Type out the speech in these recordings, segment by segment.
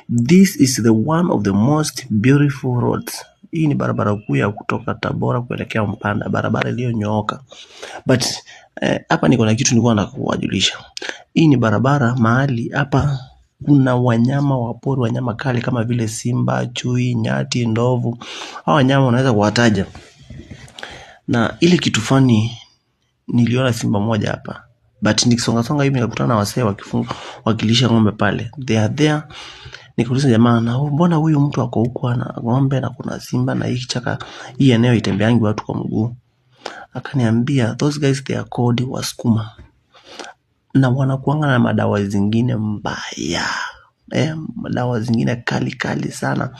This is the one of the most beautiful roads. Hii ni barabara kuu ya kutoka Tabora kuelekea Mpanda, barabara iliyonyooka. But hapa niko na kitu nilikuwa nakuwajulisha. Hii ni barabara mahali hapa kuna wanyama wa pori, wanyama kali kama vile simba, chui, nyati, ndovu. Hao wanyama unaweza kuwataja. Na ile kitu fani niliona simba moja hapa. But nikisonga hivi nikakutana na wasee wakilisha ng'ombe pale. They are there. Nikuuliza jamaa, na mbona huyu mtu ako huko ana ng'ombe na kuna simba na hii kichaka, hii eneo itembeangi watu kwa mguu? Akaniambia those guys they are called Wasukuma. Na wanakuanga na madawa zingine mbaya. Madawa zingine kali sana.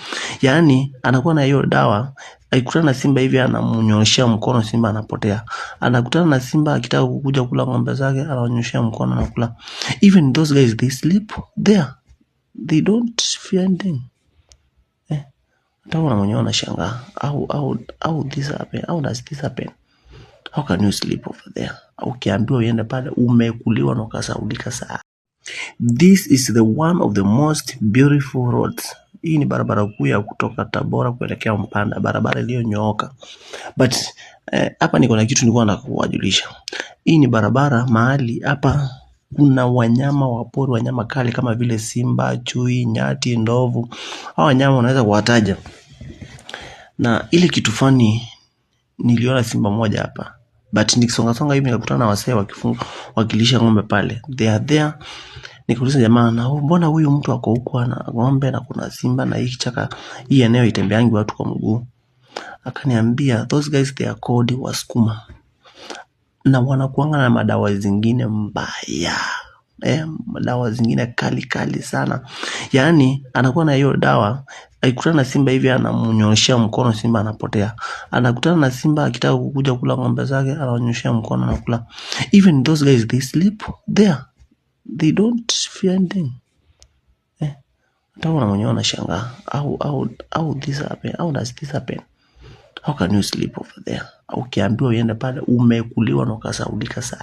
Yaani anakuwa na hiyo dawa, akikutana na simba hivi anamnyoshia mkono, simba anapotea. Anakutana na simba akitaka kukuja kula ng'ombe zake, ananyoshia mkono na kula. Even those guys they sleep there. They don't fear anything. Hata mwenyewe anashangaa how this happen? How does this happen? How can you sleep over there? Ukiambiwa uende pale umekuliwa na ukasaulika saa. This is the one of the most beautiful roads. Hii ni barabara kuu ya kutoka Tabora kuelekea Mpanda, barabara iliyonyooka. But hapa niko na kitu nilikuwa nakuwajulisha. Hii ni barabara mahali hapa kuna wanyama wa pori, wanyama kali kama vile simba, chui, nyati, ndovu. Hao wanyama unaweza kuwataja. Na ile kitu fani niliona simba moja hapa. But nikisonga hivi nikakutana na wasee wakilisha ng'ombe pale. They are there. Nikuuliza jamaa, na mbona huyu mtu ako huko ana ng'ombe na kuna simba na hii kichaka, hii eneo itembeangi watu kwa mguu? Akaniambia those guys they are called Wasukuma. Na wanakuanga na madawa zingine mbaya. Madawa zingine kali sana. Yaani anakuwa na hiyo dawa, akikutana na simba hivi anamnyoshia mkono, simba anapotea. Anakutana na simba akitaka kukuja kula ng'ombe zake, ananyoshia mkono na kula. Even those guys they sleep there. They don't fear anything. Hata mwenyewe anashangaa how this happen? How does this happen? How can you sleep over there? Ukiambiwa uende pale umekuliwa na ukasaulika saa.